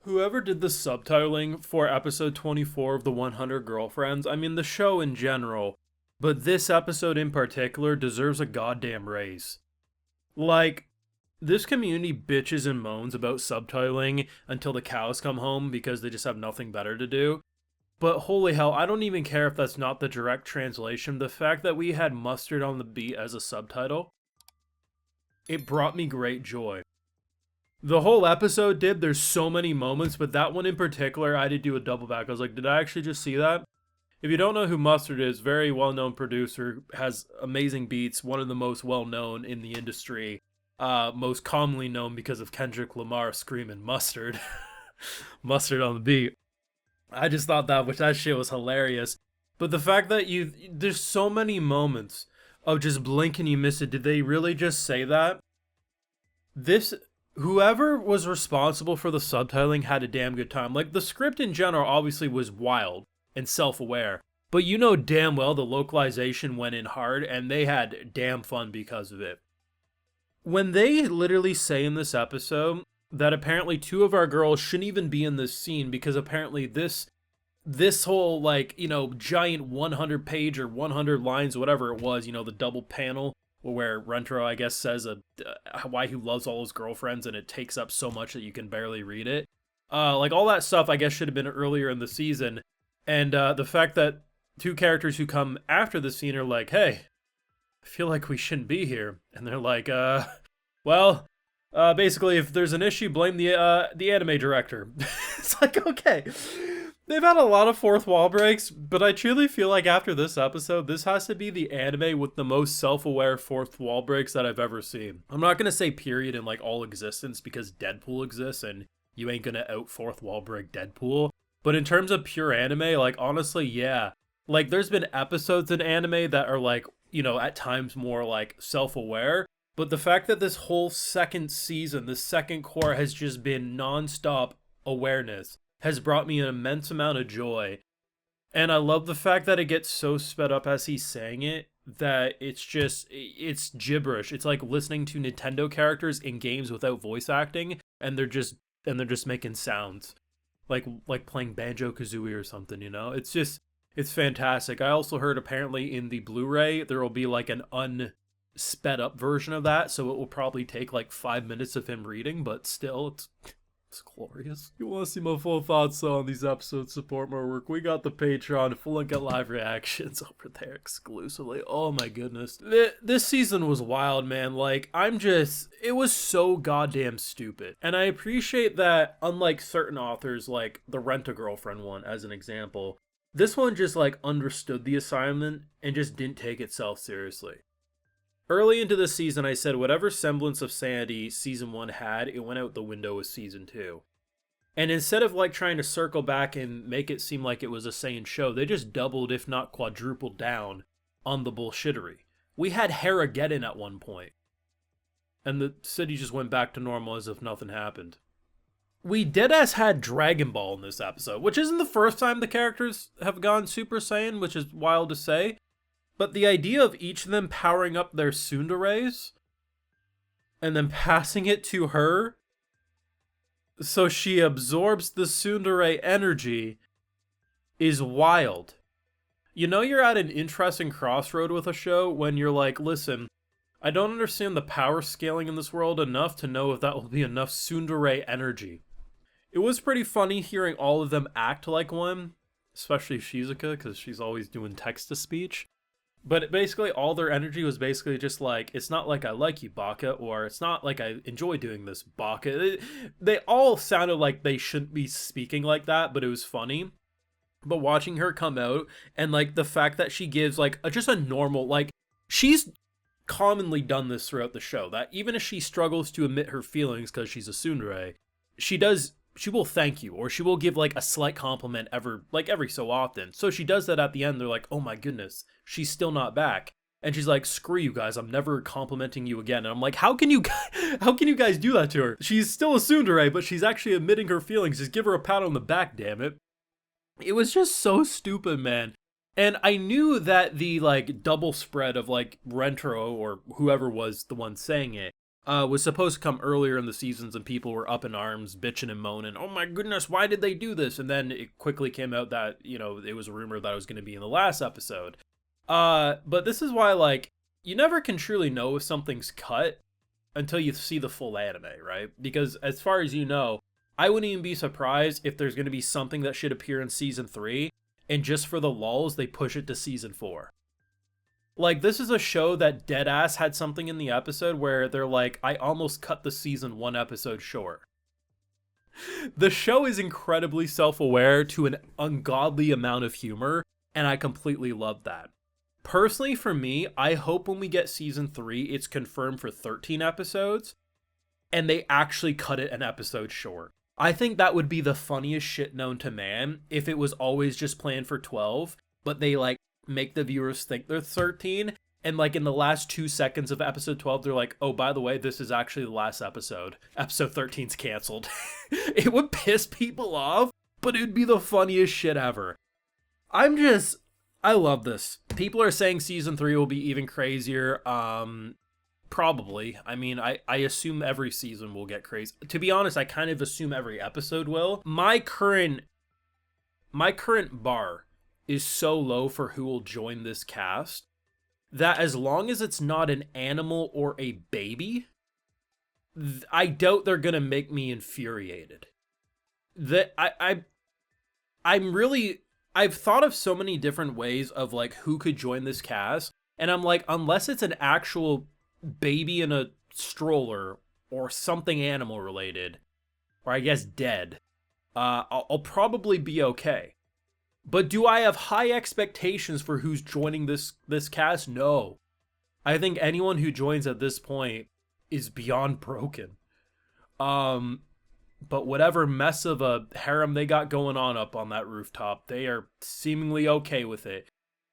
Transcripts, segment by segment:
Whoever did the subtitling for episode 24 of the 100 Girlfriends, I mean, the show in general, but this episode in particular deserves a goddamn raise. Like, this community bitches and moans about subtitling until the cows come home because they just have nothing better to do. But holy hell, I don't even care if that's not the direct translation. The fact that we had Mustard on the Beat as a subtitle, it brought me great joy. The whole episode did. There's so many moments, but that one in particular, I had to do a double back. I was like, did I actually just see that? If you don't know who Mustard is, very well-known producer, has amazing beats, one of the most well-known in the industry, most commonly known because of Kendrick Lamar screaming Mustard. Mustard on the beat. I just thought that shit was hilarious. But the fact that there's so many moments of just blink and you miss it. Did they really just say that? Whoever was responsible for the subtitling had a damn good time. Like, the script in general obviously was wild and self-aware, but you know damn well the localization went in hard and they had damn fun because of it. When they literally say in this episode that apparently two of our girls shouldn't even be in this scene because apparently this whole, like, you know, giant 100 page or 100 lines, whatever it was, you know, the double panel where Rentaro, I guess, says why he loves all his girlfriends and it takes up so much that you can barely read it. Like, all that stuff, I guess, should have been earlier in the season. And the fact that two characters who come after the scene are like, hey, I feel like we shouldn't be here. And they're like, basically, if there's an issue, blame the anime director. It's like, okay. They've had a lot of fourth wall breaks, but I truly feel like after this episode, this has to be the anime with the most self-aware fourth wall breaks that I've ever seen. I'm not going to say period in, like, all existence because Deadpool exists and you ain't going to out fourth wall break Deadpool. But in terms of pure anime, like, honestly, yeah. Like, there's been episodes in anime that are, like, you know, at times more, like, self-aware. But the fact that this whole second season, the second core has just been non-stop awareness has brought me an immense amount of joy. And I love the fact that it gets so sped up as he's saying it that it's gibberish. It's like listening to Nintendo characters in games without voice acting and they're just making sounds. Like playing Banjo-Kazooie or something, you know? It's fantastic. I also heard apparently in the Blu-ray there will be like an unsped up version of that, so it will probably take like 5 minutes of him reading, but still it's glorious. You want to see my full thoughts on these episodes, support my work, we got the Patreon, full link at live reactions over there exclusively. Oh my goodness. This season was wild, man. Like, it was so goddamn stupid. And I appreciate that, unlike certain authors, like the Rent-A-Girlfriend one as an example, this one just like understood the assignment and just didn't take itself seriously. Early into the season, I said whatever semblance of sanity season 1 had, it went out the window with season 2. And instead of like trying to circle back and make it seem like it was a sane show, they just doubled, if not quadrupled down on the bullshittery. We had Harrigeddon at one point, and the city just went back to normal as if nothing happened. We deadass had Dragon Ball in this episode, which isn't the first time the characters have gone Super Saiyan, which is wild to say. But the idea of each of them powering up their tsunderes and then passing it to her so she absorbs the tsundere energy is wild. You know you're at an interesting crossroad with a show when you're like, listen, I don't understand the power scaling in this world enough to know if that will be enough tsundere energy. It was pretty funny hearing all of them act like one, especially Shizuka, because she's always doing text-to-speech. But basically, all their energy was basically just like, it's not like I like you, Baka, or it's not like I enjoy doing this, Baka. They all sounded like they shouldn't be speaking like that, but it was funny. But watching her come out, and like the fact that she gives like just a normal, like, she's commonly done this throughout the show, that even if she struggles to admit her feelings because she's a tsundere, she will thank you, or she will give like a slight compliment every so often. So she does that at the end. They're like, oh my goodness, she's still not back. And she's like, screw you guys, I'm never complimenting you again. And I'm like, how can you guys do that to her? She's still a tsundere, but she's actually admitting her feelings. Just give her a pat on the back, damn it. It was just so stupid, man. And I knew that the like double spread of like Rentaro or whoever was the one saying it was supposed to come earlier in the seasons, and people were up in arms, bitching and moaning, oh my goodness, why did they do this? And then it quickly came out that, it was a rumor that it was going to be in the last episode. But this is why, like, you never can truly know if something's cut until you see the full anime, right? Because as far as you know, I wouldn't even be surprised if there's going to be something that should appear in season 3, and just for the lulz, they push it to season 4. Like, this is a show that deadass had something in the episode where they're like, I almost cut the season 1 episode short. The show is incredibly self-aware to an ungodly amount of humor, and I completely love that. Personally, for me, I hope when we get season 3, it's confirmed for 13 episodes, and they actually cut it an episode short. I think that would be the funniest shit known to man if it was always just planned for 12, but they, like, make the viewers think they're 13, and, like, in the last 2 seconds of episode 12, they're like, oh, by the way, this is actually the last episode. Episode 13's canceled. It would piss people off, but it would be the funniest shit ever. I love this. People are saying season 3 will be even crazier. Probably. I mean, I assume every season will get crazy. To be honest, I kind of assume every episode will. My current bar is so low for who will join this cast that as long as it's not an animal or a baby, I doubt they're gonna make me infuriated. I've thought of so many different ways of, like, who could join this cast, and I'm like, unless it's an actual baby in a stroller or something animal related, or I guess dead, I'll probably be okay. But do I have high expectations for who's joining this cast? No. I think anyone who joins at this point is beyond broken. But whatever mess of a harem they got going on up on that rooftop, they are seemingly okay with it.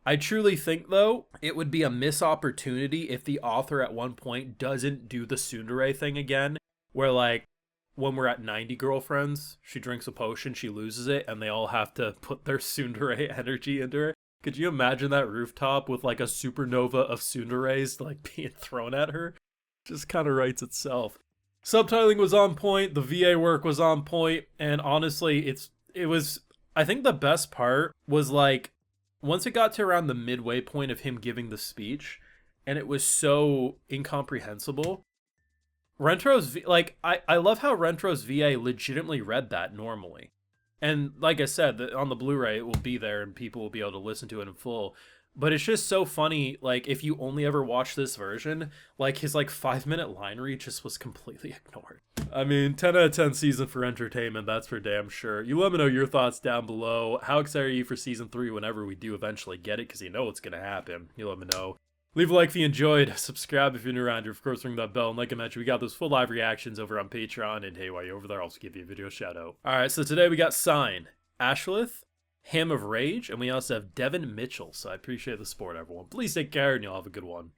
I truly think, though, it would be a missed opportunity if the author at one point doesn't do the tsundere thing again, where, like, when we're at 90 girlfriends, she drinks a potion, she loses it, and they all have to put their tsundere energy into her. Could you imagine that rooftop with, like, a supernova of tsunderes, like, being thrown at her? Just kind of writes itself. Subtitling was on point, the VA work was on point, and honestly, I think the best part was, like, once it got to around the midway point of him giving the speech, and it was so incomprehensible, I love how Rentro's VA legitimately read that normally. And like I said, on the Blu-ray, it will be there and people will be able to listen to it in full. But it's just so funny, like, if you only ever watch this version, like, his, like, 5-minute line read just was completely ignored. I mean, 10 out of 10 season for entertainment, that's for damn sure. You let me know your thoughts down below. How excited are you for season 3 whenever we do eventually get it? Because you know it's going to happen. You let me know. Leave a like if you enjoyed. Subscribe if you're new around here. Of course, ring that bell. And like I mentioned, we got those full live reactions over on Patreon. And hey, while you're over there, I'll also give you a video shout out. Alright, so today we got Sign, Ashlith, Ham of Rage, and we also have Devin Mitchell. So I appreciate the support, everyone. Please take care, and you'll have a good one.